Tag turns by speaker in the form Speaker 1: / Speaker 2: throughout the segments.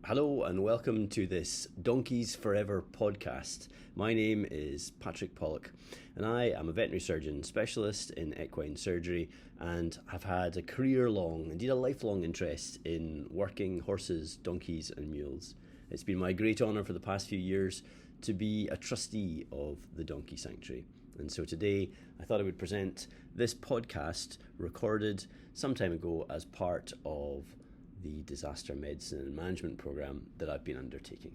Speaker 1: Hello and welcome to this Donkeys Forever podcast. My name is Patrick Pollock and I am a veterinary surgeon specialist in equine surgery and have had a career-long, indeed a lifelong interest in working horses, donkeys and mules. It's been my great honour for the past few years to be a trustee of the Donkey Sanctuary. And so today I thought I would present this podcast recorded some time ago as part of the disaster medicine and management program that I've been undertaking.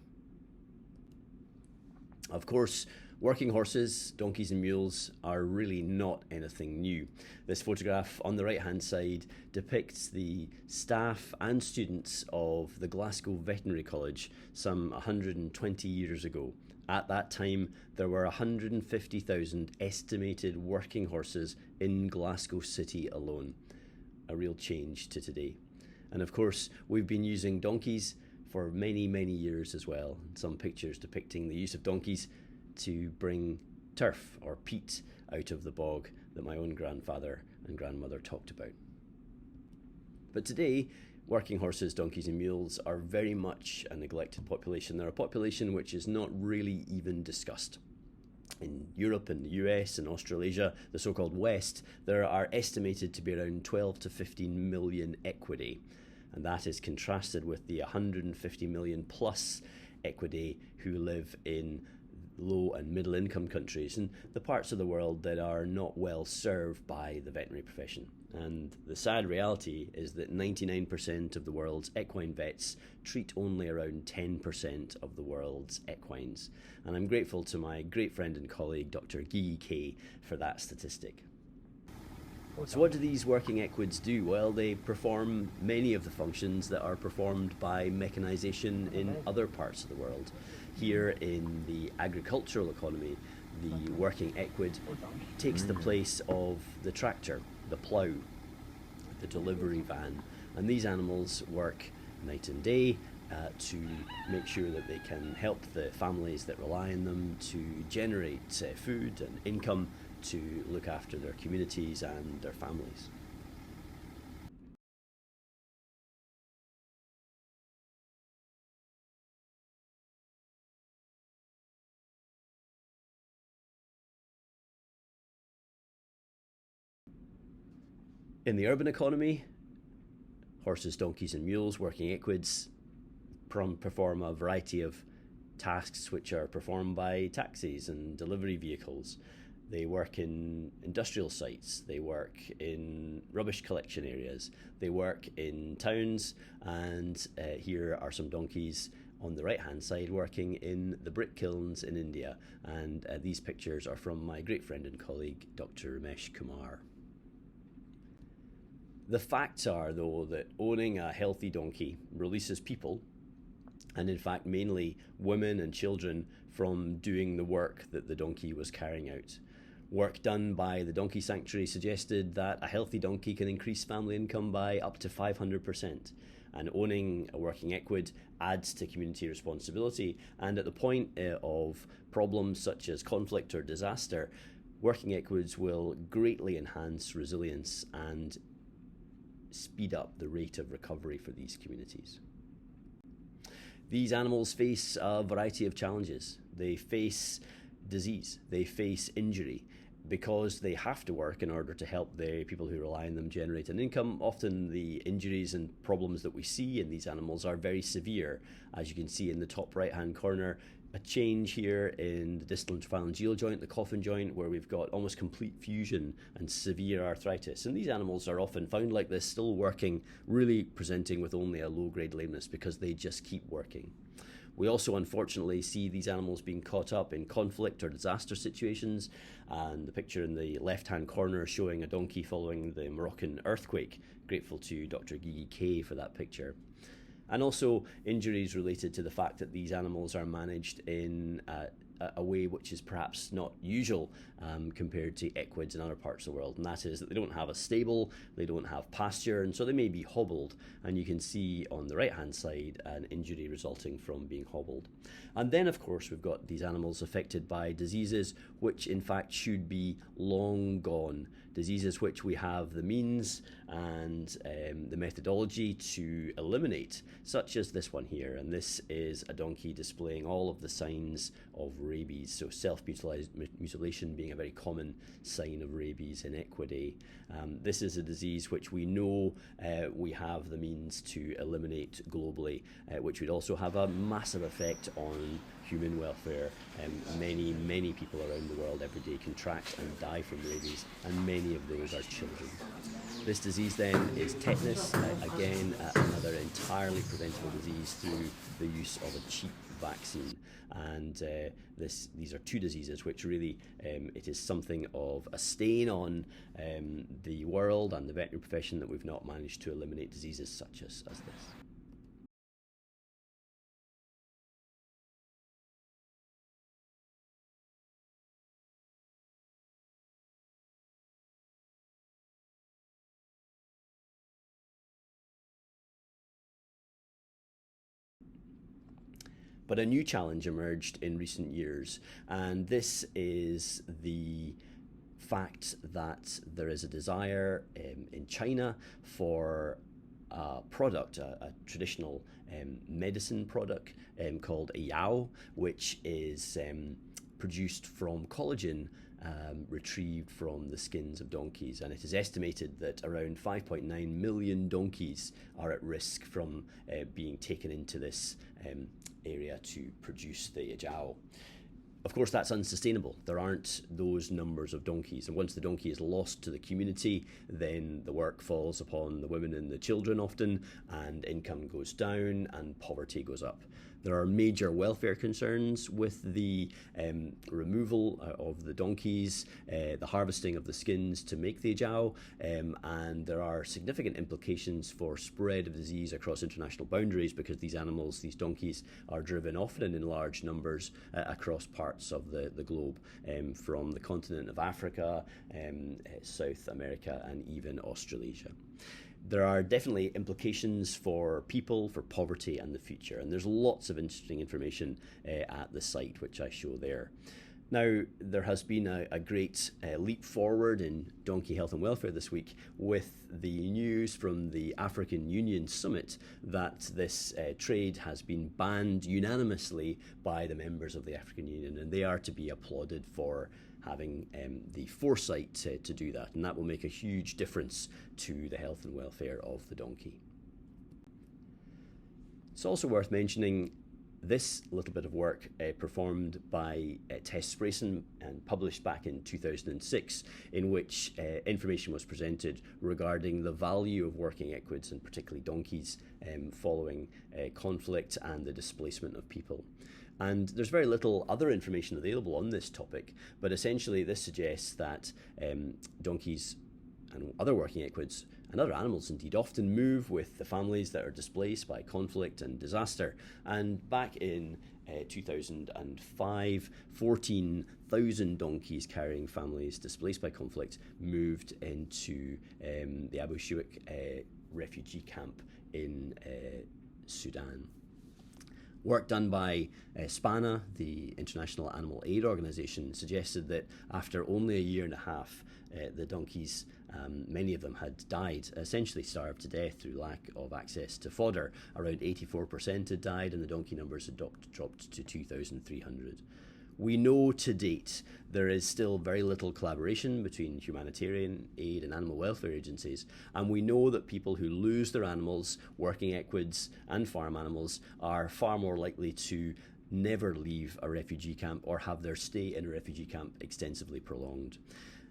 Speaker 1: Of course, working horses, donkeys and mules are really not anything new. This photograph on the right hand side depicts the staff and students of the Glasgow Veterinary College some 120 years ago. At that time, there were 150,000 estimated working horses in Glasgow City alone. A real change to today. And of course, we've been using donkeys for many, many years as well. Some pictures depicting the use of donkeys to bring turf or peat out of the bog that my own grandfather and grandmother talked about. But today, working horses, donkeys and mules are very much a neglected population. They're a population which is not really even discussed. In Europe and the US and Australasia, the so-called West, there are estimated to be around 12 to 15 million equidae. And that is contrasted with the 150 million plus equidae who live in low and middle income countries and the parts of the world that are not well served by the veterinary profession. And the sad reality is that 99% of the world's equine vets treat only around 10% of the world's equines. And I'm grateful to my great friend and colleague, Dr. Gigi K, for that statistic. So what do these working equids do? Well, they perform many of the functions that are performed by mechanisation in other parts of the world. Here in the agricultural economy, the working equid takes the place of the tractor, the plough, the delivery van, and these animals work night and day to make sure that they can help the families that rely on them to generate food and income to look after their communities and their families. In the urban economy, horses, donkeys and mules, working equids, perform a variety of tasks which are performed by taxis and delivery vehicles. They work in industrial sites, they work in rubbish collection areas, they work in towns, and here are some donkeys on the right hand side working in the brick kilns in India, and these pictures are from my great friend and colleague Dr. Ramesh Kumar. The facts are, though, that owning a healthy donkey releases people, and in fact mainly women and children, from doing the work that the donkey was carrying out. Work done by the Donkey Sanctuary suggested that a healthy donkey can increase family income by up to 500%. And owning a working equid adds to community responsibility. And at the point of problems such as conflict or disaster, working equids will greatly enhance resilience and speed up the rate of recovery for these communities. These animals face a variety of challenges. They face disease, they face injury. Because they have to work in order to help the people who rely on them generate an income, often the injuries and problems that we see in these animals are very severe. As you can see in the top right hand corner, a change here in the distal interphalangeal joint, the coffin joint, where we've got almost complete fusion and severe arthritis. And these animals are often found like this, still working, really presenting with only a low-grade lameness because they just keep working. We also unfortunately see these animals being caught up in conflict or disaster situations, and the picture in the left-hand corner showing a donkey following the Moroccan earthquake. Grateful to Dr. Gigi K for that picture. And also injuries related to the fact that these animals are managed in a way which is perhaps not usual compared to equids in other parts of the world, and that is that they don't have a stable, they don't have pasture, and so they may be hobbled, and you can see on the right hand side an injury resulting from being hobbled. And then of course we've got these animals affected by diseases which in fact should be long gone, diseases which we have the means and the methodology to eliminate, such as this one here. And this is a donkey displaying all of the signs of rabies, so self-mutilation being a very common sign of rabies in equidae. This is a disease which we know we have the means to eliminate globally, which would also have a massive effect on human welfare. Many people around the world every day contract and die from rabies, and many of those are children. This disease then is tetanus, again another entirely preventable disease through the use of a cheap vaccine. And these are two diseases which really it is something of a stain on the world and the veterinary profession that we've not managed to eliminate diseases such as this. But a new challenge emerged in recent years, and this is the fact that there is a desire in China for a product, a traditional medicine product called a yao, which is produced from collagen retrieved from the skins of donkeys. And it is estimated that around 5.9 million donkeys are at risk from being taken into this area to produce the jiao. Of course, that's unsustainable. There aren't those numbers of donkeys, and once the donkey is lost to the community, then the work falls upon the women and the children often, and income goes down and poverty goes up. There are major welfare concerns with the removal of the donkeys, the harvesting of the skins to make the jiao, and there are significant implications for spread of disease across international boundaries, because these animals, these donkeys, are driven often in large numbers across parts of the globe, from the continent of Africa, South America, and even Australasia. There are definitely implications for people, for poverty and the future, and there's lots of interesting information at the site which I show there. Now, there has been a great leap forward in donkey health and welfare this week with the news from the African Union Summit that this trade has been banned unanimously by the members of the African Union, and they are to be applauded for having the foresight to do that, and that will make a huge difference to the health and welfare of the donkey. It's also worth mentioning this little bit of work performed by Tess Sprayson and published back in 2006, in which information was presented regarding the value of working equids, and particularly donkeys, following conflict and the displacement of people. And there's very little other information available on this topic, but essentially this suggests that donkeys and other working equids, and other animals indeed, often move with the families that are displaced by conflict and disaster. And back in 2005, 14,000 donkeys carrying families displaced by conflict moved into the Abu Shuak refugee camp in Sudan. Work done by SPANA, the International Animal Aid Organization, suggested that after only a year and a half, the donkeys, many of them had died, essentially starved to death through lack of access to fodder. Around 84% had died, and the donkey numbers had dropped to 2,300. We know to date there is still very little collaboration between humanitarian aid and animal welfare agencies, and we know that people who lose their animals, working equids and farm animals, are far more likely to never leave a refugee camp or have their stay in a refugee camp extensively prolonged.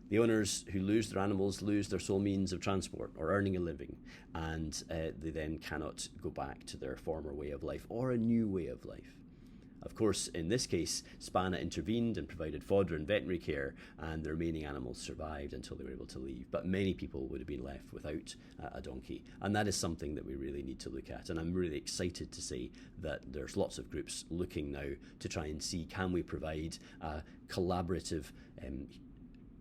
Speaker 1: The owners who lose their animals lose their sole means of transport or earning a living, and they then cannot go back to their former way of life or a new way of life. Of course, in this case, SPANA intervened and provided fodder and veterinary care, and the remaining animals survived until they were able to leave. But many people would have been left without a donkey, and that is something that we really need to look at. And I'm really excited to say that there's lots of groups looking now to try and see, can we provide a collaborative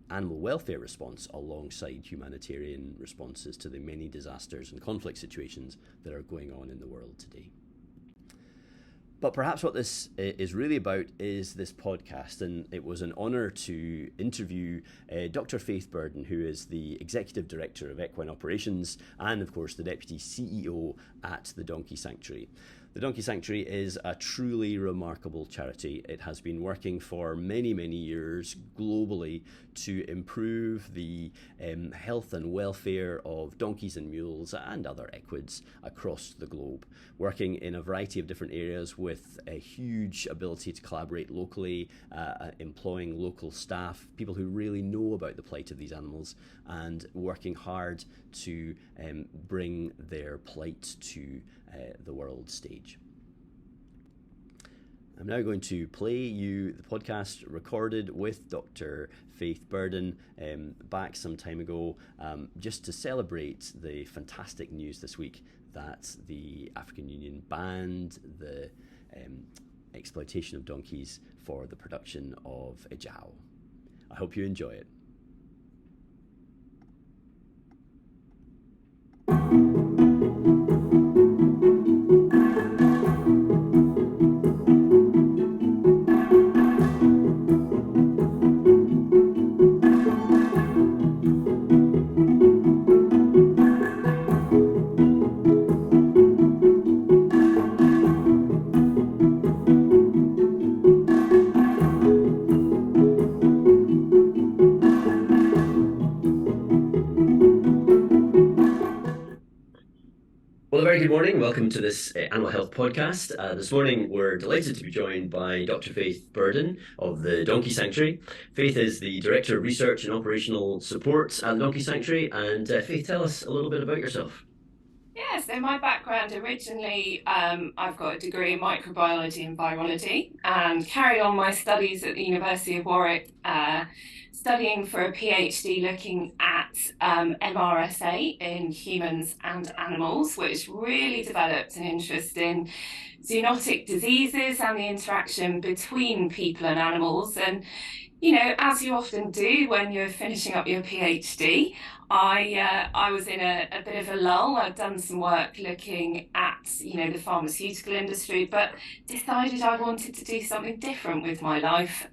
Speaker 1: animal welfare response alongside humanitarian responses to the many disasters and conflict situations that are going on in the world today. But perhaps what this is really about is this podcast, and it was an honour to interview Dr. Faith Burden, who is the Executive Director of Equine Operations and, of course, the Deputy CEO at the Donkey Sanctuary. The Donkey Sanctuary is a truly remarkable charity. It has been working for many, many years globally to improve the health and welfare of donkeys and mules and other equids across the globe, working in a variety of different areas with a huge ability to collaborate locally, employing local staff, people who really know about the plight of these animals, and working hard to bring their plight to the world stage. I'm now going to play you the podcast recorded with Dr. Faith Burden back some time ago, just to celebrate the fantastic news this week that the African Union banned the exploitation of donkeys for the production of ejao. I hope you enjoy it. Well, a very good morning. Welcome to this Animal Health podcast. This morning, we're delighted to be joined by Dr. Faith Burden of the Donkey Sanctuary. Faith is the Director of Research and Operational Support at the Donkey Sanctuary. And Faith, tell us a little bit about yourself.
Speaker 2: Yeah, so my background originally, I've got a degree in microbiology and virology and carried on my studies at the University of Warwick, studying for a PhD looking at MRSA in humans and animals, which really developed an interest in zoonotic diseases and the interaction between people and animals. And, you know, as you often do when you're finishing up your PhD, I was in a bit of a lull. I'd done some work looking at, the pharmaceutical industry, but decided I wanted to do something different with my life.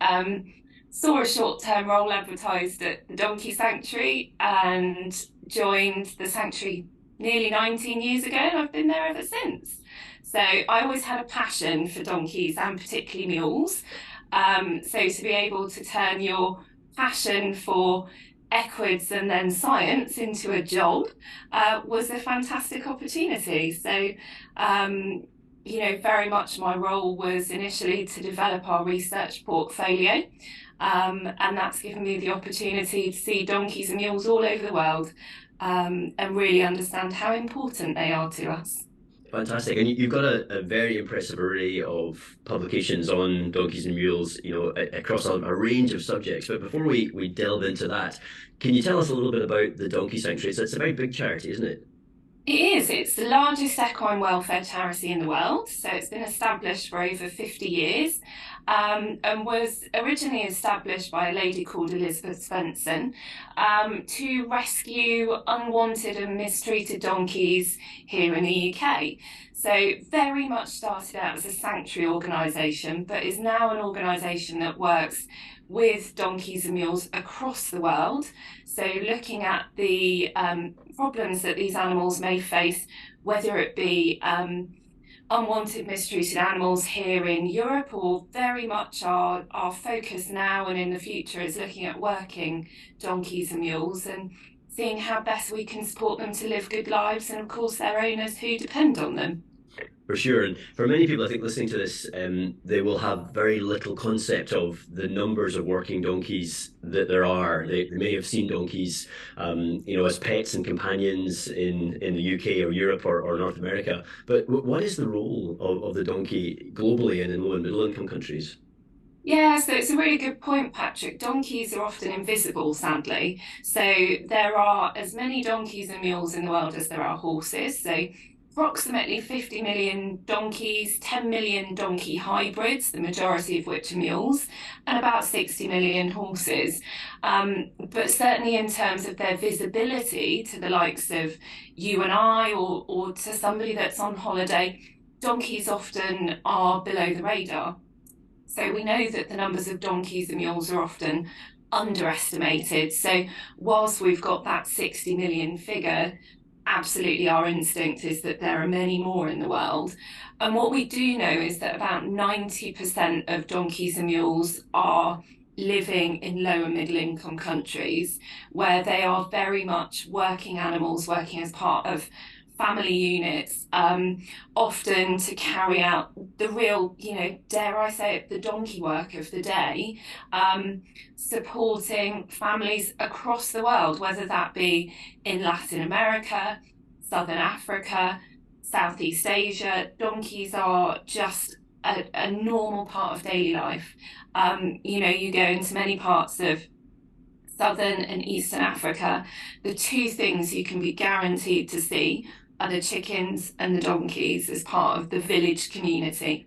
Speaker 2: Saw a short-term role advertised at the Donkey Sanctuary and joined the Sanctuary nearly 19 years ago, and I've been there ever since. So I always had a passion for donkeys and particularly mules. So to be able to turn your passion for equids and then science into a job was a fantastic opportunity. So, very much my role was initially to develop our research portfolio. And that's given me the opportunity to see donkeys and mules all over the world and really understand how important they are to us.
Speaker 1: Fantastic. And you've got a very impressive array of publications on donkeys and mules, across a range of subjects. But before we delve into that, can you tell us a little bit about the Donkey Sanctuary? It's a very big charity, isn't it?
Speaker 2: It is. It's the largest equine welfare charity in the world. So it's been established for over 50 years and was originally established by a lady called Elizabeth Svensson to rescue unwanted and mistreated donkeys here in the UK. So very much started out as a sanctuary organisation, but is now an organisation that works with donkeys and mules across the world. So looking at the problems that these animals may face, whether it be unwanted mistreated animals here in Europe, or very much our focus now and in the future is looking at working donkeys and mules and seeing how best we can support them to live good lives, and of course their owners who depend on them.
Speaker 1: For sure. And for many people, I think, listening to this, they will have very little concept of the numbers of working donkeys that there are. They may have seen donkeys, as pets and companions in the UK or Europe or North America. But what is the role of the donkey globally and in low and middle income countries?
Speaker 2: Yeah, so it's a really good point, Patrick. Donkeys are often invisible, sadly. So there are as many donkeys and mules in the world as there are horses. So approximately 50 million donkeys, 10 million donkey hybrids, the majority of which are mules, and about 60 million horses. But certainly in terms of their visibility to the likes of you and I, or to somebody that's on holiday, donkeys often are below the radar. So we know that the numbers of donkeys and mules are often underestimated. So whilst we've got that 60 million figure, absolutely our instinct is that there are many more in the world. And what we do know is that about 90% of donkeys and mules are living in low and middle income countries where they are very much working animals, working as part of family units, often to carry out the real, dare I say it, the donkey work of the day, supporting families across the world, whether that be in Latin America, Southern Africa, Southeast Asia. Donkeys are just a normal part of daily life. You go into many parts of Southern and Eastern Africa, the two things you can be guaranteed to see are the chickens and the donkeys as part of the village community.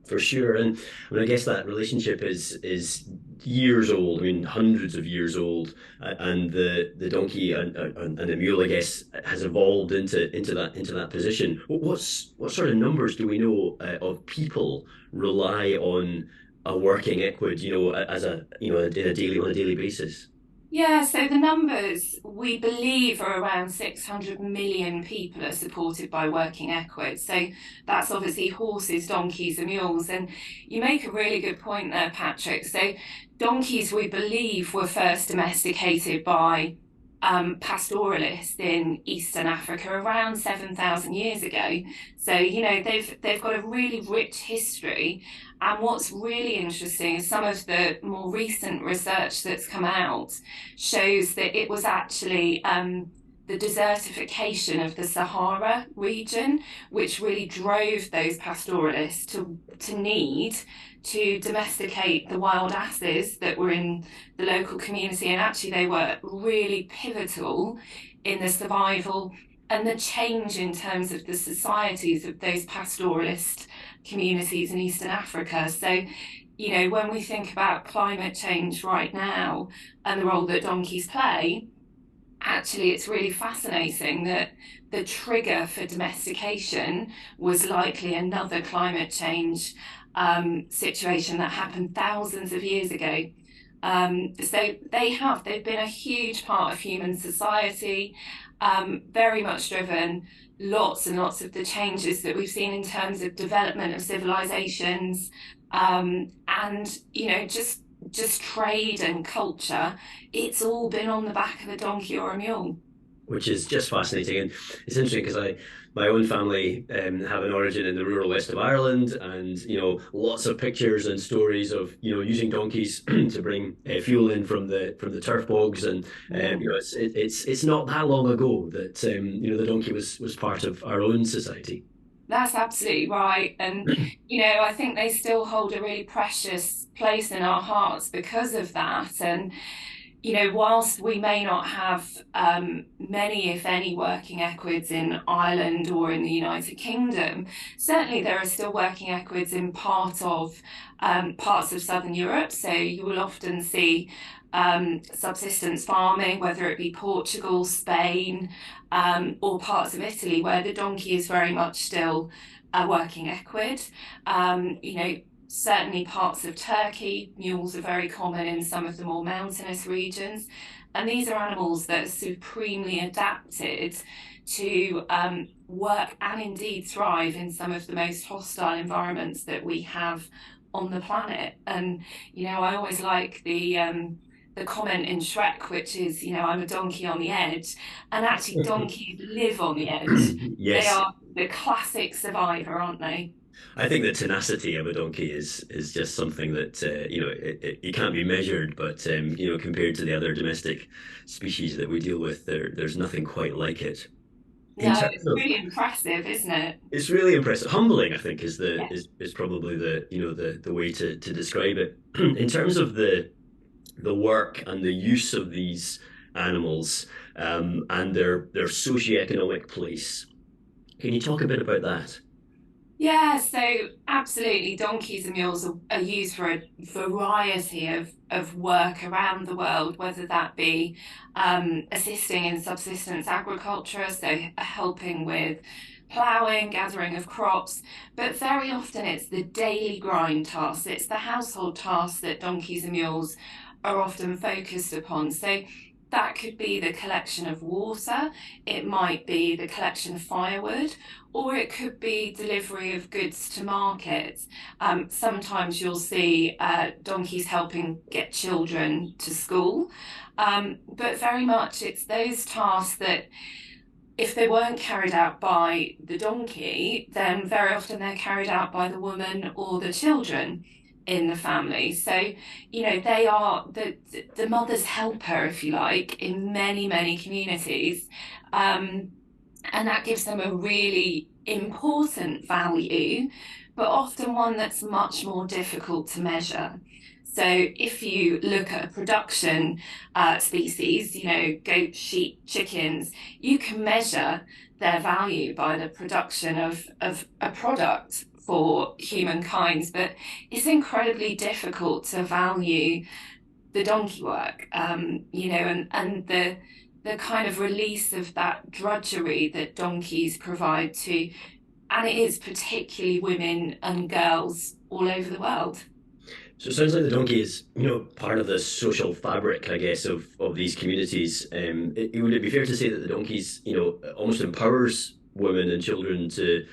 Speaker 1: For sure, and I guess that relationship is years old. I mean, hundreds of years old, and the donkey and the mule, I guess, has evolved into that position. What sort of numbers do we know of people rely on a working equid, as on a daily basis?
Speaker 2: Yeah, so the numbers we believe are around 600 million people are supported by working equids. So that's obviously horses, donkeys, and mules. And you make a really good point there, Patrick. So donkeys, we believe, were first domesticated by pastoralists in Eastern Africa around 7,000 years ago. So they've got a really rich history. And what's really interesting is some of the more recent research that's come out shows that it was actually the desertification of the Sahara region, which really drove those pastoralists to need to domesticate the wild asses that were in the local community. And actually, they were really pivotal in the survival and the change in terms of the societies of those pastoralist communities in Eastern Africa. So, when we think about climate change right now and the role that donkeys play, actually it's really fascinating that the trigger for domestication was likely another climate change situation that happened thousands of years ago. So they've been a huge part of human society, very much driven lots and lots of the changes that we've seen in terms of development of civilizations, and just trade and culture. It's all been on the back of a donkey or a mule.
Speaker 1: Which is just fascinating, and it's interesting because my own family have an origin in the rural west of Ireland, and lots of pictures and stories of using donkeys to bring fuel in from the turf bogs, and it's not that long ago that the donkey was part of our own society.
Speaker 2: That's absolutely right, and I think they still hold a really precious place in our hearts because of that. And whilst we may not have many, if any, working equids in Ireland or in the United Kingdom, certainly there are still working equids in parts of Southern Europe. So you will often see subsistence farming, whether it be Portugal, Spain, or parts of Italy, where the donkey is very much still a working equid. Certainly parts of Turkey, mules are very common in some of the more mountainous regions. And these are animals that are supremely adapted to work and indeed thrive in some of the most hostile environments that we have on the planet. And, I always like the comment in Shrek, which is, I'm a donkey on the edge. And actually, donkeys live on the edge.
Speaker 1: Yes.
Speaker 2: They are the classic survivor, aren't they?
Speaker 1: I think the tenacity of a donkey is just something that it can't be measured, but compared to the other domestic species that we deal with, there's nothing quite like it.
Speaker 2: No, it's really impressive, isn't it?
Speaker 1: It's really impressive. Humbling, I think, is
Speaker 2: Yeah.
Speaker 1: probably the way to describe it. In terms of the work and the use of these animals and their socioeconomic place, can you talk a bit about that?
Speaker 2: Yeah, so absolutely, donkeys and mules are used for a variety of work around the world, whether that be assisting in subsistence agriculture, so helping with ploughing, gathering of crops, but very often it's the daily grind tasks, it's the household tasks that donkeys and mules are often focused upon. So that could be the collection of water, it might be the collection of firewood, or it could be delivery of goods to market. Sometimes you'll see donkeys helping get children to school, but very much it's those tasks that if they weren't carried out by the donkey, then very often they're carried out by the woman or the children in the family. So, they are the mother's helper, if you like, in many, many communities. And that gives them a really important value, but often one that's much more difficult to measure. So if you look at a production species, goat, sheep, chickens, you can measure their value by the production of a product for humankind, but it's incredibly difficult to value the donkey work, and the kind of release of that drudgery that donkeys provide to, and it is particularly women and girls all over the world.
Speaker 1: So it sounds like the donkey is, part of the social fabric, I guess, of these communities. Would it be fair to say that the donkeys, almost empowers women and children to,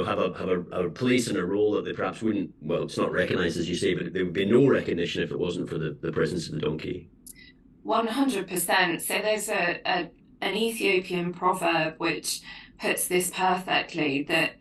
Speaker 1: have a place and a role that they perhaps wouldn't? Well, it's not recognised as you say, but there would be no recognition if it wasn't for the presence of the donkey.
Speaker 2: 100%. So there's an Ethiopian proverb which puts this perfectly, that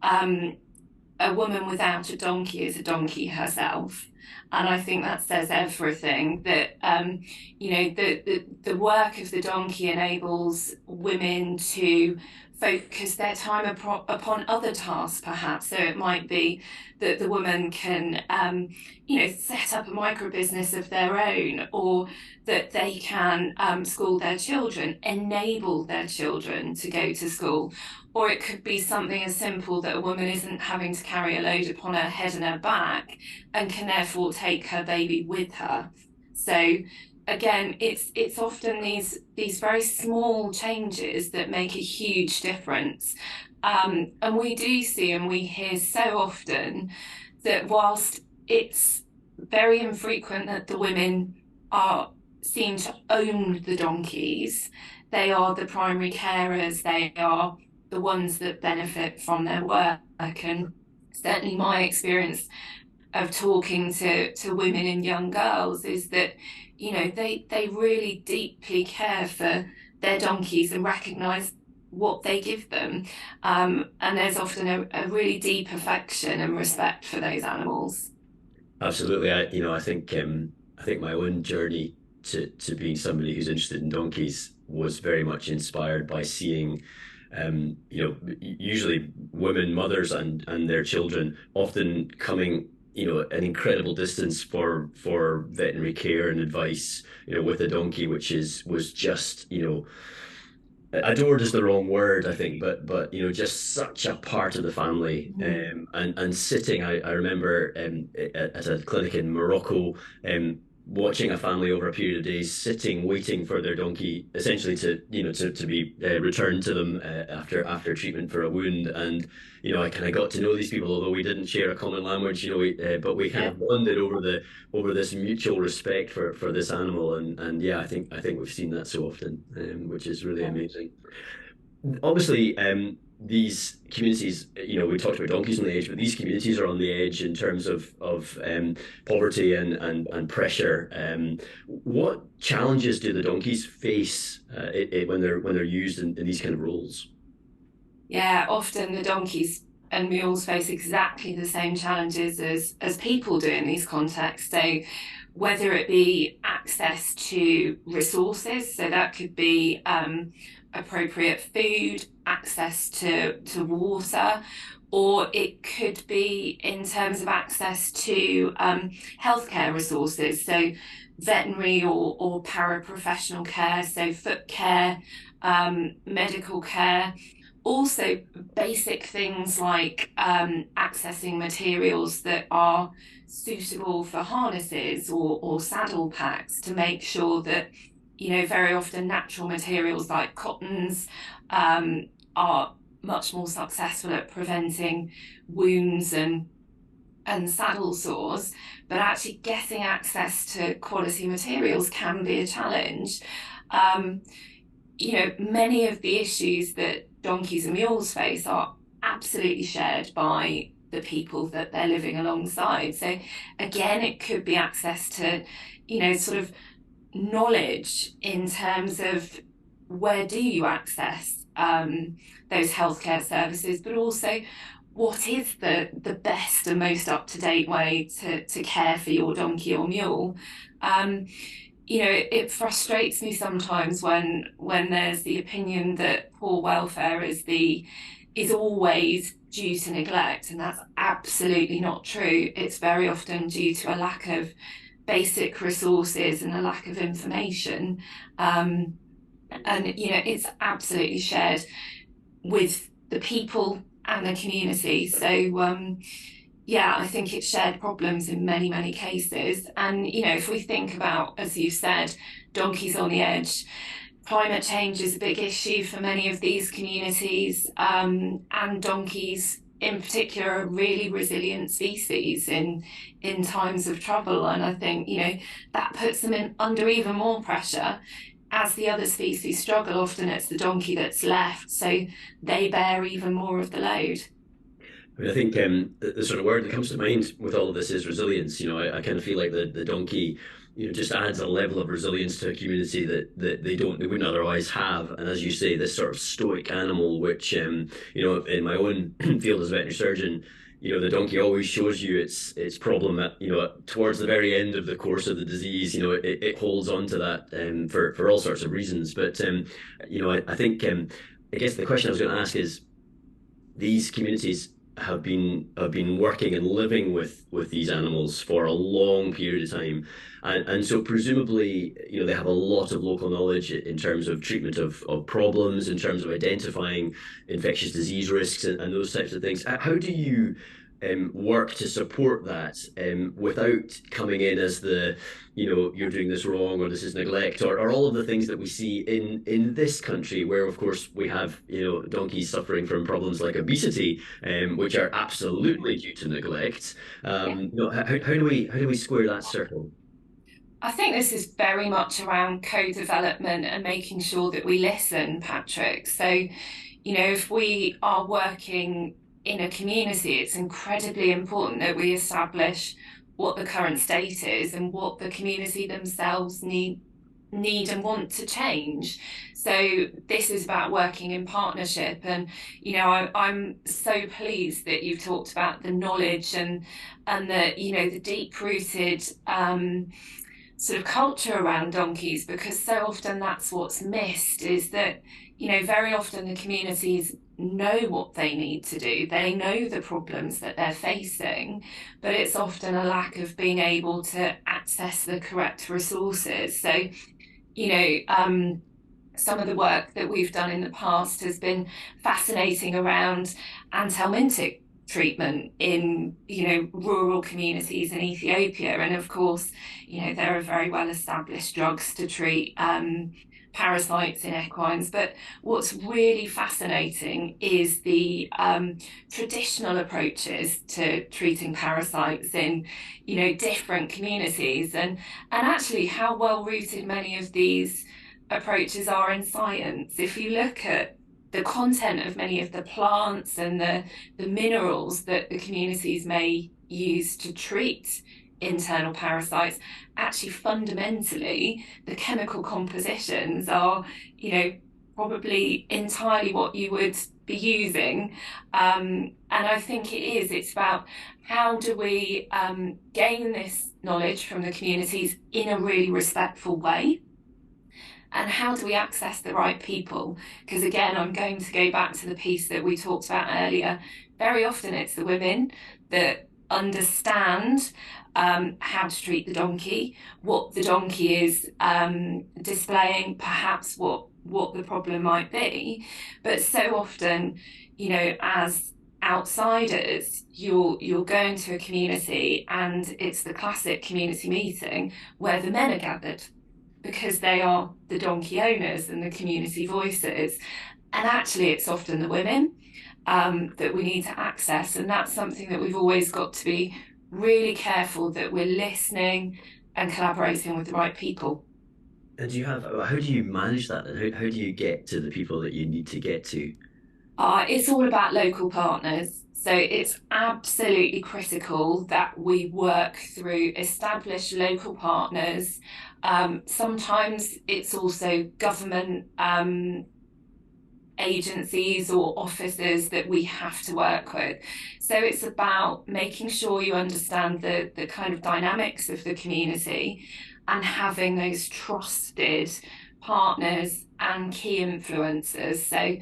Speaker 2: a woman without a donkey is a donkey herself. And I think that says everything, that the work of the donkey enables women to focus their time upon other tasks, perhaps. So it might be that the woman can set up a micro business of their own, or that they can school their children, enable their children to go to school. Or it could be something as simple that a woman isn't having to carry a load upon her head and her back, and can therefore take her baby with her. So again, it's often these very small changes that make a huge difference. And we do see and we hear so often that whilst it's very infrequent that the women are seen to own the donkeys, they are the primary carers, they are the ones that benefit from their work. And certainly my experience of talking to women and young girls is that they really deeply care for their donkeys and recognize what they give them, and there's often a really deep affection and respect for those animals.
Speaker 1: Absolutely, I think my own journey to being somebody who's interested in donkeys was very much inspired by seeing usually women, mothers, and their children often coming, an incredible distance for veterinary care and advice, with a donkey, was just, adored is the wrong word, I think, but just such a part of the family. And sitting, I remember at a clinic in Morocco, watching a family over a period of days, sitting, waiting for their donkey, essentially to be returned to them after treatment for a wound. And I kind of got to know these people, although we didn't share a common language. But we kind of bonded over this mutual respect for this animal. And yeah, I think we've seen that so often, which is really amazing. Obviously, these communities, we talked about donkeys on the edge, but these communities are on the edge in terms of poverty and pressure. What challenges do the donkeys face when they're used in these kind of roles?
Speaker 2: Yeah, often the donkeys and mules face exactly the same challenges as people do in these contexts. So whether it be access to resources, so that could be appropriate food, access to water, or it could be in terms of access to healthcare resources, so veterinary or paraprofessional care, so foot care, medical care. Also, basic things like accessing materials that are suitable for harnesses or saddle packs, to make sure that, very often natural materials like cottons are much more successful at preventing wounds and saddle sores, but actually getting access to quality materials can be a challenge. Many of the issues that donkeys and mules face are absolutely shared by the people that they're living alongside. So again, it could be access to, sort of knowledge in terms of where do you access those healthcare services, but also what is the best and most up-to-date way to care for your donkey or mule. It frustrates me sometimes when there's the opinion that poor welfare is always due to neglect, and that's absolutely not true. It's very often due to a lack of basic resources and a lack of information. It's absolutely shared with the people and the community. So I think it's shared problems in many, many cases. And, if we think about, as you said, donkeys on the edge, climate change is a big issue for many of these communities, and donkeys in particular are a really resilient species in times of trouble. And I think, that puts them under even more pressure. As the other species struggle, often it's the donkey that's left, so they bear even more of the load.
Speaker 1: I mean, I think the sort of word that comes to mind with all of this is resilience. I kind of feel like the donkey, just adds a level of resilience to a community that they wouldn't otherwise have. And as you say, this sort of stoic animal, which in my own field as a veterinary surgeon, the donkey always shows you its problem at, towards the very end of the course of the disease. It holds on to that for all sorts of reasons. But I think I guess the question I was going to ask is, these communities have been working and living with these animals for a long period of time, and so presumably they have a lot of local knowledge in terms of treatment of problems, in terms of identifying infectious disease risks and those types of things. How do you work to support that without coming in as you're doing this wrong, or this is neglect, or all of the things that we see in this country, where of course we have donkeys suffering from problems like obesity, which are absolutely due to neglect. How do we square that circle?
Speaker 2: I think this is very much around co-development and making sure that we listen, Patrick. So, if we are working in a community, it's incredibly important that we establish what the current state is and what the community themselves need and want to change. So this is about working in partnership. And I'm so pleased that you've talked about the knowledge and the deep-rooted sort of culture around donkeys, because so often that's what's missed, is that very often the communities know what they need to do. They know the problems that they're facing, but it's often a lack of being able to access the correct resources. So, some of the work that we've done in the past has been fascinating around anthelmintic treatment in rural communities in Ethiopia. And of course, there are very well established drugs to treat parasites in equines, but what's really fascinating is the traditional approaches to treating parasites in different communities, and actually how well rooted many of these approaches are in science. If you look at the content of many of the plants and the minerals that the communities may use to treat internal parasites, actually fundamentally the chemical compositions are probably entirely what you would be using, and I think it's about how do we gain this knowledge from the communities in a really respectful way, and how do we access the right people? Because again, I'm going to go back to the piece that we talked about earlier. Very often it's the women that understand how to treat the donkey, what the donkey is displaying, perhaps what the problem might be. But so often, as outsiders, you're going to a community and it's the classic community meeting where the men are gathered because they are the donkey owners and the community voices. And actually it's often the women. that we need to access. And that's something that we've always got to be really careful that we're listening and collaborating with the right people.
Speaker 1: And how do you manage that? And how do you get to the people that you need to get to?
Speaker 2: It's all about local partners. So it's absolutely critical that we work through established local partners. Sometimes it's also government agencies or officers that we have to work with. So it's about making sure you understand the kind of dynamics of the community and having those trusted partners and key influencers. So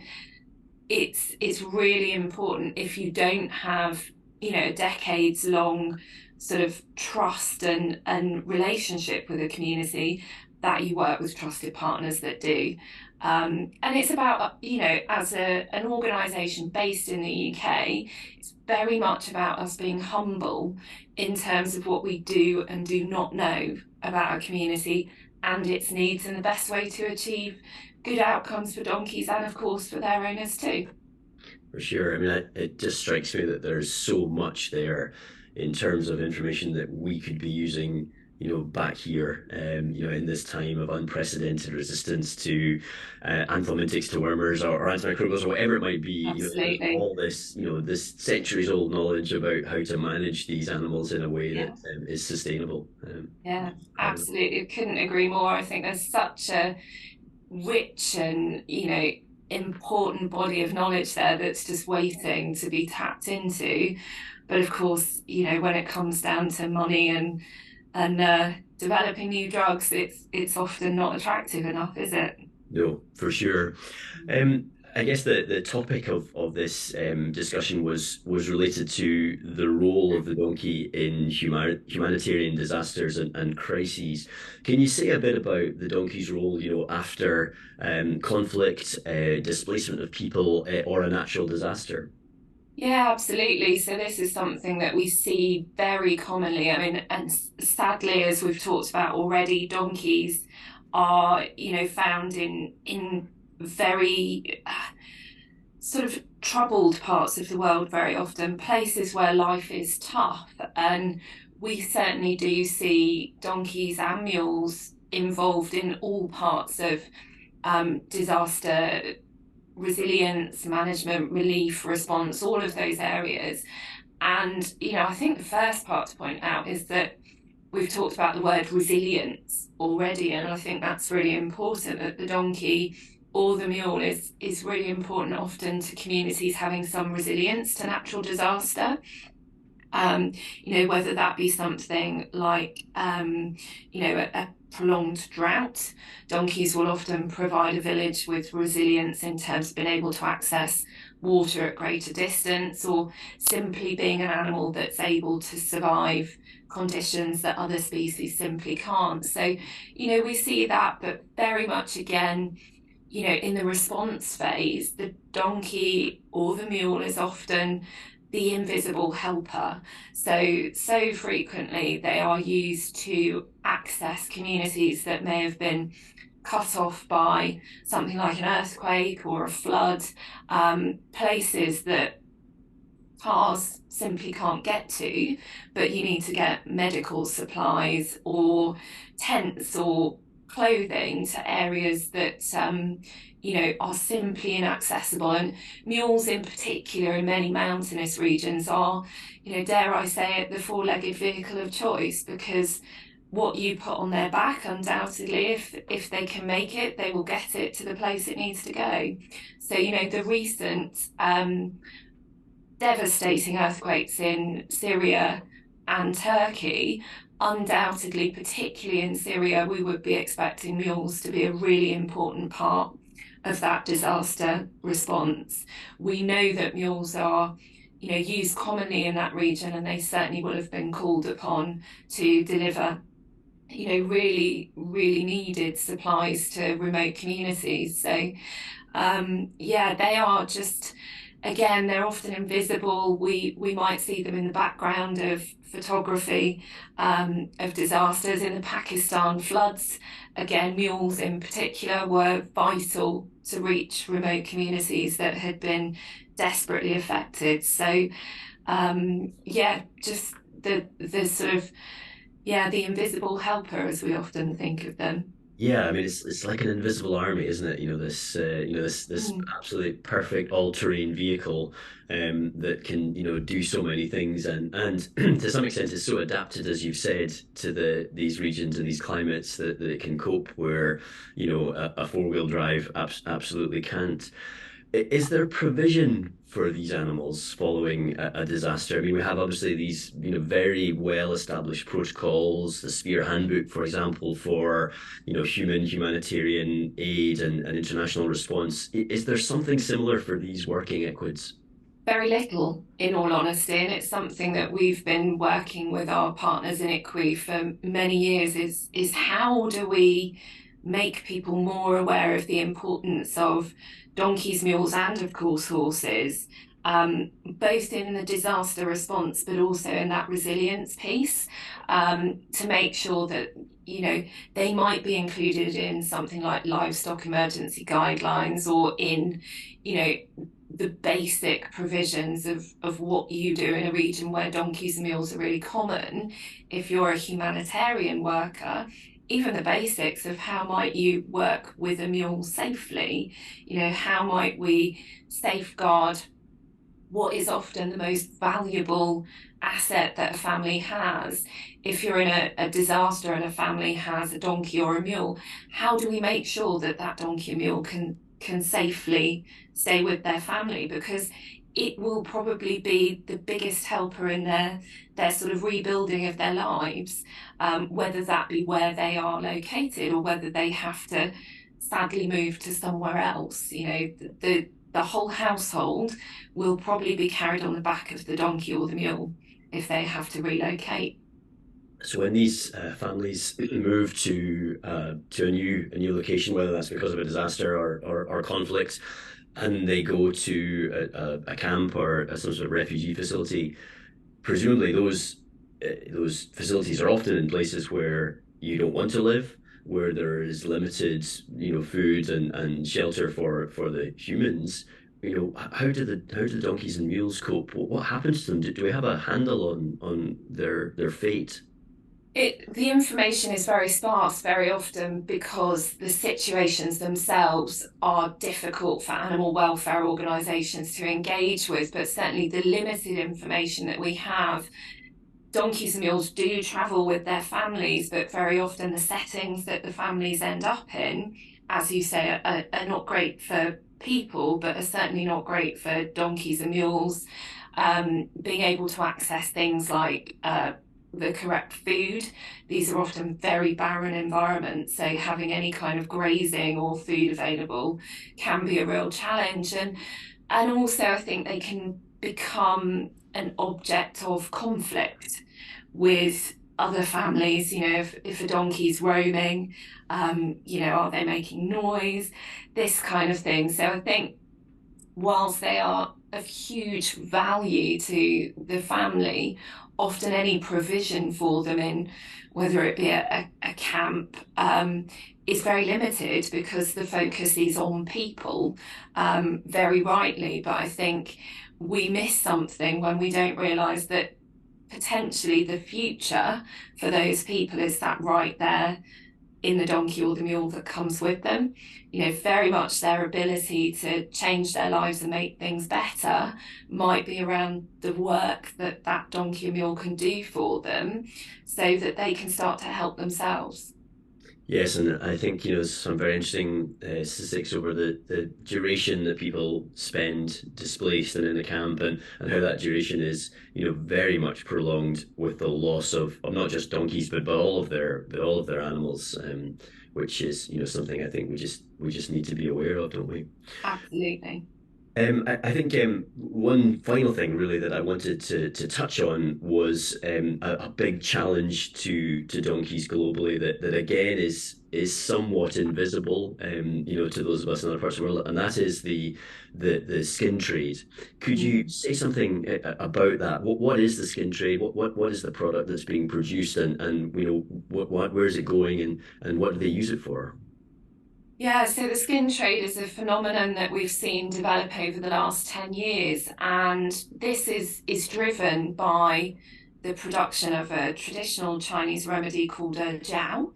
Speaker 2: it's really important if you don't have, a decades long sort of trust and relationship with a community, that you work with trusted partners that do. And it's about, as an organisation based in the UK, it's very much about us being humble in terms of what we do and do not know about our community and its needs, and the best way to achieve good outcomes for donkeys and, of course, for their owners too.
Speaker 1: For sure. I mean, it just strikes me that there's so much there in terms of information that we could be using, back here, in this time of unprecedented resistance to anthelmintics, to wormers, or antimicrobials, or whatever it might be. There's
Speaker 2: Absolutely.
Speaker 1: all this, this centuries-old knowledge about how to manage these animals in a way that
Speaker 2: Yeah.
Speaker 1: is sustainable.
Speaker 2: Yeah,
Speaker 1: Incredible.
Speaker 2: absolutely. Couldn't agree more. I think there's such a rich and, important body of knowledge there that's just waiting to be tapped into. But of course, when it comes down to money and developing new drugs, it's often not attractive enough, is it?
Speaker 1: No, for sure. I guess the topic of this discussion was related to the role of the donkey in humanitarian disasters and crises. Can you say a bit about the donkey's role, after conflict, displacement of people, or a natural disaster?
Speaker 2: Yeah, absolutely. So this is something that we see very commonly. I mean, and sadly, as we've talked about already, donkeys are, found in very sort of troubled parts of the world very often, places where life is tough. And we certainly do see donkeys and mules involved in all parts of disaster resilience, management, relief, response, all of those areas. And, I think the first part to point out is that we've talked about the word resilience already, and I think that's really important, that the donkey or the mule is really important often to communities having some resilience to natural disaster. Whether that be something like, a prolonged drought. Donkeys will often provide a village with resilience in terms of being able to access water at greater distance, or simply being an animal that's able to survive conditions that other species simply can't. So, we see that, but very much again, in the response phase, the donkey or the mule is often the invisible helper. So frequently they are used to access communities that may have been cut off by something like an earthquake or a flood, places that cars simply can't get to, but you need to get medical supplies or tents or clothing to areas that are simply inaccessible. And mules in particular in many mountainous regions are, dare I say it, the four-legged vehicle of choice, because what you put on their back, undoubtedly, if they can make it, they will get it to the place it needs to go. So, the recent devastating earthquakes in Syria and Turkey, undoubtedly, particularly in Syria, we would be expecting mules to be a really important part of that disaster response. We know that mules are, used commonly in that region, and they certainly will have been called upon to deliver, really, really needed supplies to remote communities. So, they are just, again, they're often invisible. We might see them in the background of photography of disasters. In the Pakistan floods, again, mules in particular were vital to reach remote communities that had been desperately affected. So yeah, just the sort of the invisible helper, as we often think of them.
Speaker 1: Yeah, I mean it's like an invisible army, isn't it? This
Speaker 2: Mm.
Speaker 1: absolutely perfect all-terrain vehicle that can do so many things, and to some extent is so adapted, as you've said, to these regions and these climates that it can cope where a four-wheel drive absolutely can't. Is there provision for these animals following a disaster? I mean, we have obviously these, very well established protocols, the Sphere Handbook, for example, for, humanitarian aid and international response. Is there something similar for these working equids?
Speaker 2: Very little, in all honesty, and it's something that we've been working with our partners in ICWI for many years. Is how do we make people more aware of the importance of donkeys, mules, and of course horses, both in the disaster response, but also in that resilience piece, to make sure that they might be included in something like livestock emergency guidelines or in the basic provisions of what you do in a region where donkeys and mules are really common. If you're a humanitarian worker, even the basics of how might you work with a mule safely, how might we safeguard what is often the most valuable asset that a family has. If you're in a disaster and a family has a donkey or a mule, how do we make sure that that donkey or mule can safely stay with their family? Because it will probably be the biggest helper in their sort of rebuilding of their lives, whether that be where they are located or whether they have to sadly move to somewhere else. The whole household will probably be carried on the back of the donkey or the mule if they have to relocate.
Speaker 1: So when these families move to a new location, whether that's because of a disaster or conflict, and they go to a camp or some sort of refugee facility, presumably those facilities are often in places where you don't want to live, where there is limited, food and shelter for the humans. How do the donkeys and mules cope? What happens to them? Do we have a handle on their fate?
Speaker 2: The information is very sparse very often because the situations themselves are difficult for animal welfare organisations to engage with, but certainly the limited information that we have, donkeys and mules do travel with their families, but very often the settings that the families end up in, as you say, are not great for people, but are certainly not great for donkeys and mules. Being able to access things like the correct food. These are often very barren environments, so having any kind of grazing or food available can be a real challenge. And also I think they can become an object of conflict with other families. If a donkey's roaming, are they making noise? This kind of thing. So I think whilst they are of huge value to the family, often any provision for them in whether it be a camp is very limited because the focus is on people, very rightly. But I think we miss something when we don't realise that potentially the future for those people is that right there in the donkey or the mule that comes with them. Very much their ability to change their lives and make things better might be around the work that that donkey or mule can do for them so that they can start to help themselves.
Speaker 1: Yes, and I think there's some very interesting statistics over the duration that people spend displaced and in the camp, and how that duration is very much prolonged with the loss of not just donkeys but all of their animals, which is something I think we just need to be aware of, don't we?
Speaker 2: Absolutely.
Speaker 1: I think one final thing really that I wanted to touch on was a big challenge to donkeys globally that again is somewhat invisible, to those of us in other parts of the world, and that is the skin trade. Could you
Speaker 2: Mm.
Speaker 1: say something about that? What is the skin trade? What is the product that's being produced, and what where is it going, and what do they use it for?
Speaker 2: Yeah, so the skin trade is a phenomenon that we've seen develop over the last 10 years, and this is driven by the production of a traditional Chinese remedy called a jiao,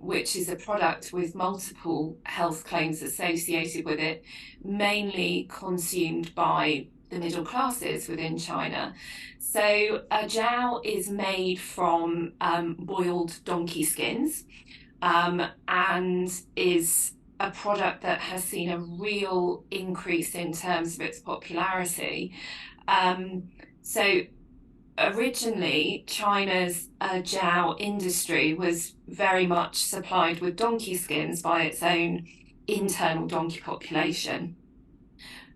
Speaker 2: which is a product with multiple health claims associated with it, mainly consumed by the middle classes within China. So a jiao is made from boiled donkey skins, and is a product that has seen a real increase in terms of its popularity. So originally, China's jiao industry was very much supplied with donkey skins by its own internal donkey population.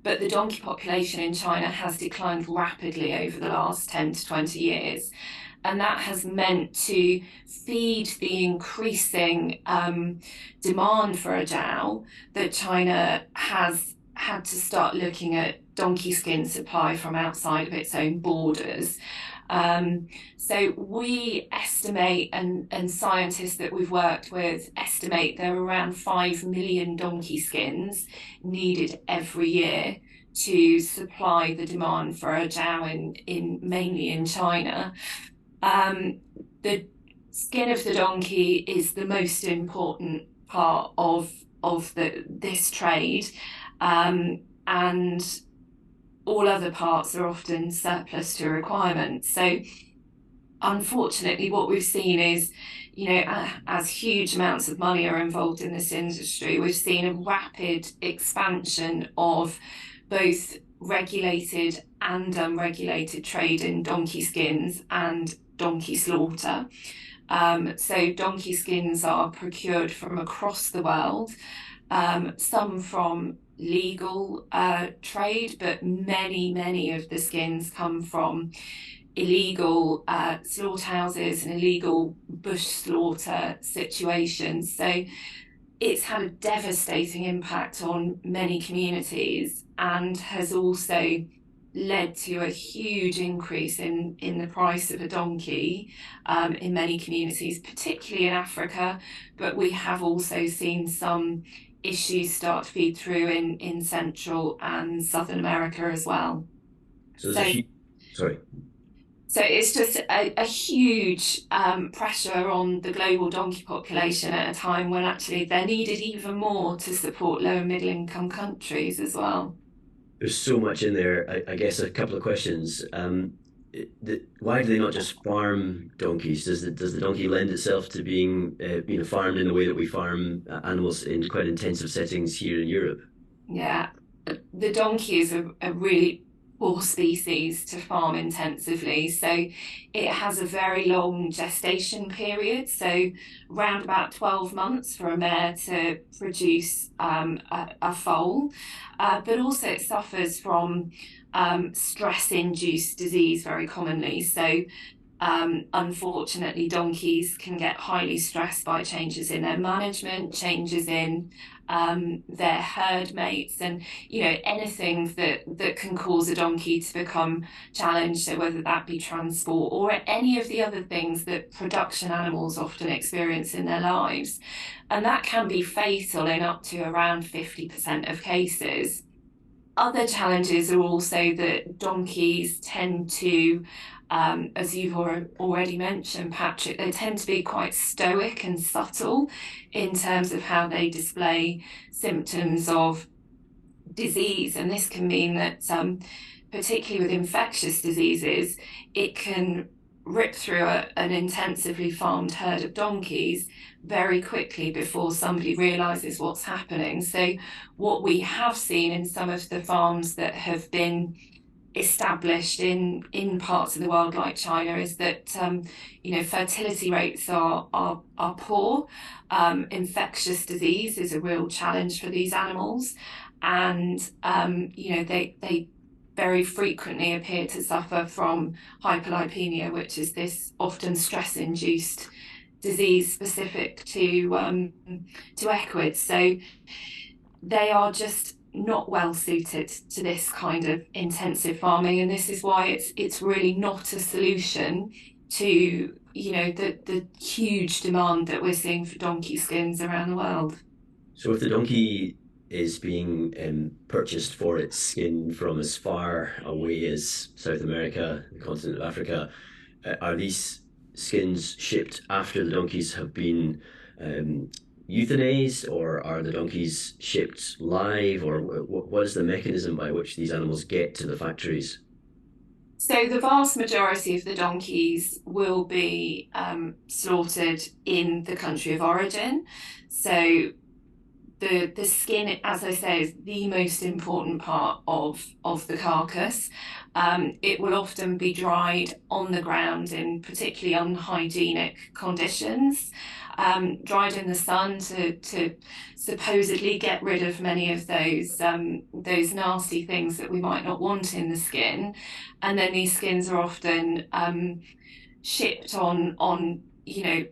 Speaker 2: But the donkey population in China has declined rapidly over the last 10 to 20 years. And that has meant to feed the increasing demand for a jiao that China has had to start looking at donkey skin supply from outside of its own borders. So we estimate, and scientists that we've worked with estimate there are around 5 million donkey skins needed every year to supply the demand for a jiao in mainly in China. The skin of the donkey is the most important part of this trade, and all other parts are often surplus to requirements. So unfortunately, what we've seen is, as huge amounts of money are involved in this industry, we've seen a rapid expansion of both regulated and unregulated trade in donkey skins and donkey slaughter. So donkey skins are procured from across the world, some from legal trade, but many of the skins come from illegal slaughterhouses and illegal bush slaughter situations. So it's had a devastating impact on many communities and has also led to a huge increase in the price of a donkey in many communities, particularly in Africa. But we have also seen some issues start to feed through in Central and Southern America as well.
Speaker 1: So there's sorry.
Speaker 2: So it's just a huge pressure on the global donkey population at a time when actually they're needed even more to support low and middle income countries as well.
Speaker 1: There's so much in there. I guess a couple of questions. Why do they not just farm donkeys? Does the donkey lend itself to being farmed in the way that we farm animals in quite intensive settings here in Europe?
Speaker 2: Yeah, the donkey is a really poor species to farm intensively. So it has a very long gestation period. So around about 12 months for a mare to produce a foal. But also it suffers from stress-induced disease very commonly. So unfortunately, donkeys can get highly stressed by changes in their management, changes in their herd mates, and anything that can cause a donkey to become challenged. So whether that be transport or any of the other things that production animals often experience in their lives, and that can be fatal in up to around 50% of cases. Other challenges are also that donkeys tend to, as you've already mentioned, Patrick, they tend to be quite stoic and subtle in terms of how they display symptoms of disease. And this can mean that, particularly with infectious diseases, it can rip through an intensively farmed herd of donkeys very quickly before somebody realizes what's happening. So what we have seen in some of the farms that have been established in parts of the world like China is that fertility rates are poor. Infectious disease is a real challenge for these animals, and they very frequently appear to suffer from hypolipemia, which is this often stress-induced disease specific to equids. So they are just not well suited to this kind of intensive farming, and this is why it's really not a solution to the huge demand that we're seeing for donkey skins around the world.
Speaker 1: So if the donkey is being purchased for its skin from as far away as South America, the continent of Africa, are these skins shipped after the donkeys have been um, euthanized, or are the donkeys shipped live, or what is the mechanism by which these animals get to the factories?
Speaker 2: So the vast majority of the donkeys will be slaughtered in the country of origin. So the skin, as I say, is the most important part of the carcass. It will often be dried on the ground in particularly unhygienic conditions, dried in the sun to supposedly get rid of many of those nasty things that we might not want in the skin. And then these skins are often shipped on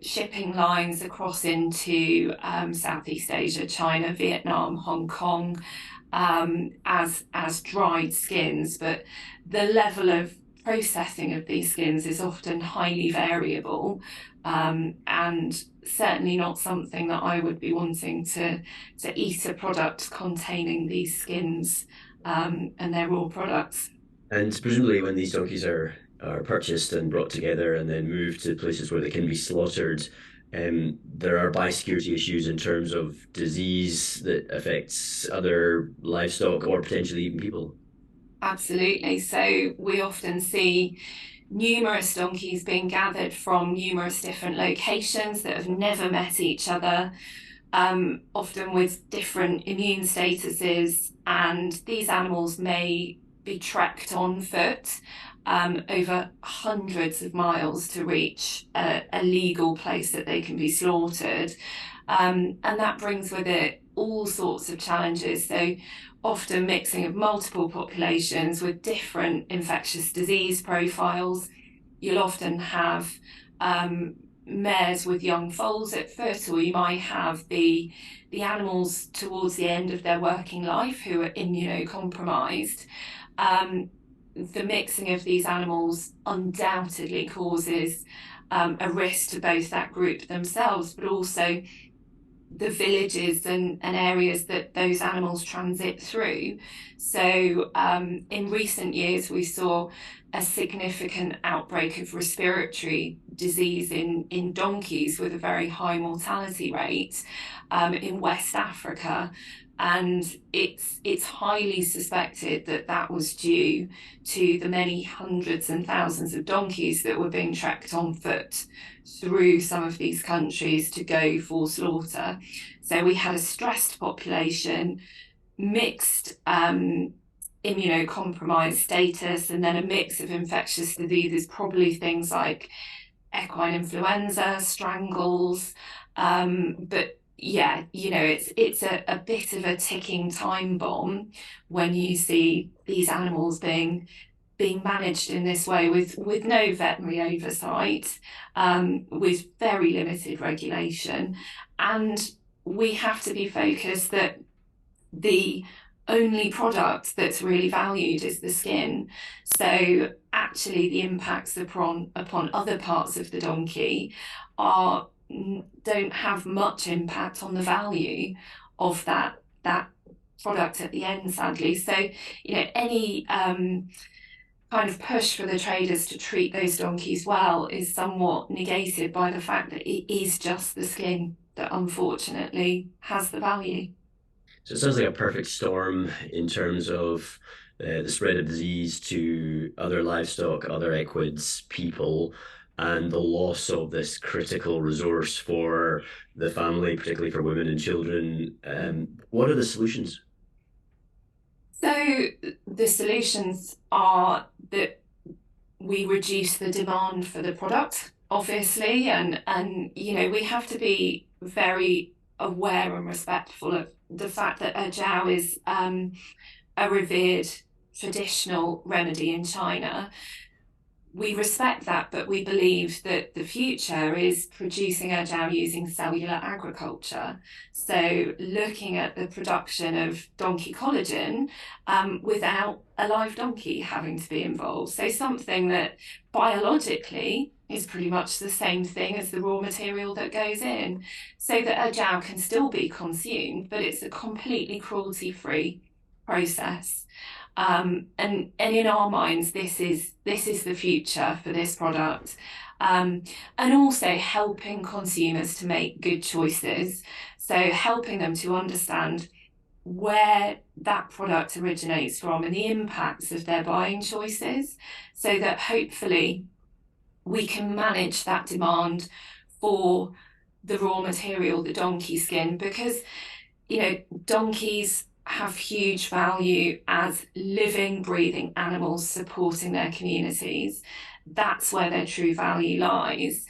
Speaker 2: shipping lines across into Southeast Asia, China, Vietnam, Hong Kong, as dried skins. But the level of processing of these skins is often highly variable, and certainly not something that I would be wanting to eat a product containing these skins, and their raw products.
Speaker 1: And presumably, when these donkeys are purchased and brought together and then moved to places where they can be slaughtered, there are biosecurity issues in terms of disease that affects other livestock or potentially even people.
Speaker 2: Absolutely. So we often see numerous donkeys being gathered from numerous different locations that have never met each other, often with different immune statuses. And these animals may be trekked on foot over hundreds of miles to reach a legal place that they can be slaughtered. And that brings with it all sorts of challenges. So often mixing of multiple populations with different infectious disease profiles. You'll often have mares with young foals at foot, or you might have the animals towards the end of their working life who are immunocompromised. The mixing of these animals undoubtedly causes a risk to both that group themselves, but also the villages and areas that those animals transit through. So in recent years, we saw a significant outbreak of respiratory disease in donkeys with a very high mortality rate in West Africa. And it's highly suspected that that was due to the many hundreds and thousands of donkeys that were being trekked on foot through some of these countries to go for slaughter. So we had a stressed population, mixed immunocompromised status, and then a mix of infectious diseases, probably things like equine influenza, strangles. But yeah, it's a bit of a ticking time bomb when you see these animals being managed in this way with no veterinary oversight, with very limited regulation. And we have to be focused that the only product that's really valued is the skin. So actually the impacts upon other parts of the donkey are don't have much impact on the value of that product at the end, sadly. So any kind of push for the traders to treat those donkeys well is somewhat negated by the fact that it is just the skin that unfortunately has the value.
Speaker 1: So it sounds like a perfect storm in terms of the spread of disease to other livestock, other equids, people, and the loss of this critical resource for the family, particularly for women and children. What are the solutions?
Speaker 2: So the solutions are that we reduce the demand for the product, obviously, and we have to be very aware and respectful of the fact that a jiao is a revered traditional remedy in China. we respect that, but we believe that the future is producing our jowl using cellular agriculture. So looking at the production of donkey collagen without a live donkey having to be involved. So something that biologically is pretty much the same thing as the raw material that goes in, so that our jowl can still be consumed, but it's a completely cruelty-free process. And in our minds, this is the future for this product, and also helping consumers to make good choices. So helping them to understand where that product originates from and the impacts of their buying choices, so that hopefully we can manage that demand for the raw material, the donkey skin, because donkeys have huge value as living, breathing animals supporting their communities. That's where their true value lies.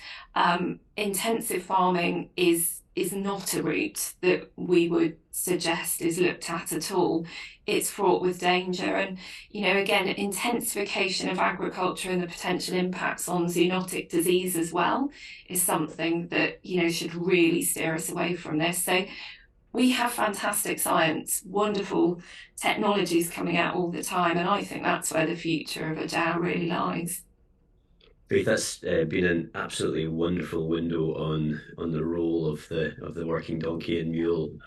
Speaker 2: Intensive farming is not a route that we would suggest is looked at all. It's fraught with danger, and again, intensification of agriculture and the potential impacts on zoonotic disease as well is something that should really steer us away from this. So we have fantastic science, wonderful technologies coming out all the time, and I think that's where the future of a jowl really lies.
Speaker 1: Faith, that's been an absolutely wonderful window on the role of the working donkey and mule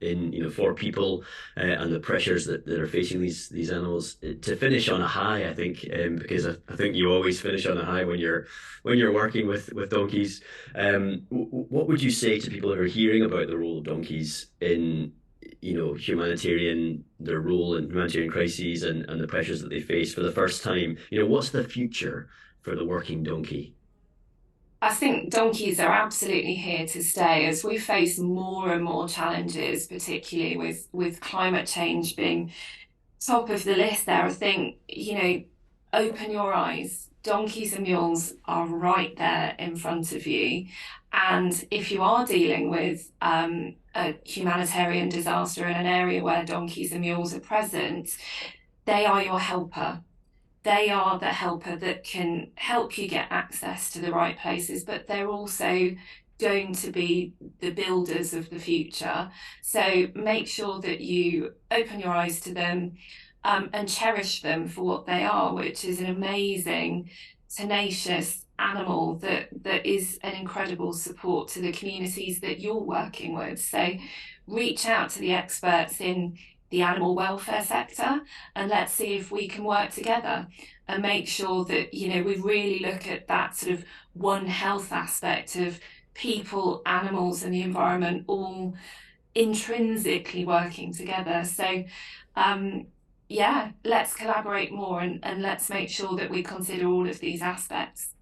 Speaker 1: in for people and the pressures that are facing these animals. To finish on a high, I think, because I think you always finish on a high when you're working with donkeys. What would you say to people who are hearing about the role of donkeys in their role in humanitarian crises and the pressures that they face for the first time? What's the future for the working donkey?
Speaker 2: I think donkeys are absolutely here to stay as we face more and more challenges, particularly with climate change being top of the list there. I think, open your eyes. Donkeys and mules are right there in front of you. And if you are dealing with a humanitarian disaster in an area where donkeys and mules are present, they are your helper. They are the helper that can help you get access to the right places, but they're also going to be the builders of the future. So make sure that you open your eyes to them and cherish them for what they are, which is an amazing, tenacious animal that is an incredible support to the communities that you're working with. So reach out to the experts in the animal welfare sector, and let's see if we can work together and make sure that we really look at that sort of one health aspect of people, animals, and the environment all intrinsically working together. So let's collaborate more and let's make sure that we consider all of these aspects.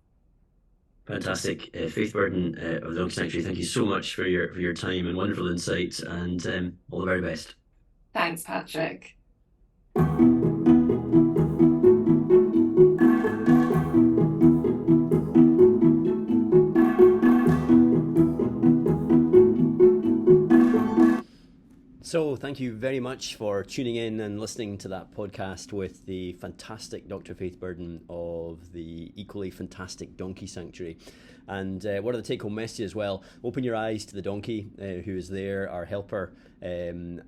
Speaker 1: Fantastic. Faith Burden of the Donkey Sanctuary, thank you so much for your time and wonderful insights, and all the very best.
Speaker 2: Thanks, Patrick.
Speaker 1: So thank you very much for tuning in and listening to that podcast with the fantastic Dr. Faith Burden of the equally fantastic Donkey Sanctuary. And what are the take-home messages? Well, open your eyes to the donkey who is there, our helper,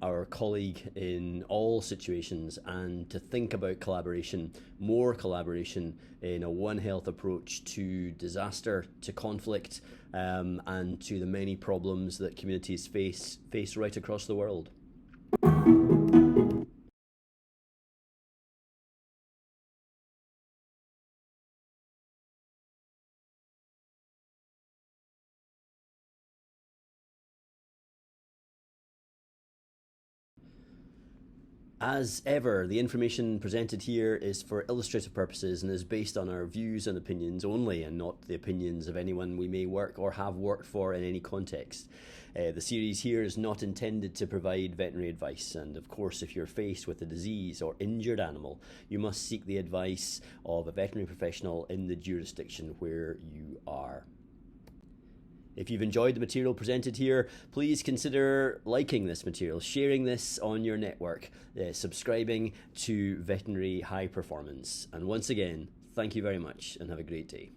Speaker 1: our colleague in all situations, and to think about collaboration, more collaboration in a One Health approach to disaster, to conflict, and to the many problems that communities face right across the world. As ever, the information presented here is for illustrative purposes and is based on our views and opinions only, and not the opinions of anyone we may work or have worked for in any context. The series here is not intended to provide veterinary advice, and of course, if you're faced with a disease or injured animal, you must seek the advice of a veterinary professional in the jurisdiction where you are. If you've enjoyed the material presented here, please consider liking this material, sharing this on your network, subscribing to Veterinary High Performance. And once again, Thank you very much and have a great day.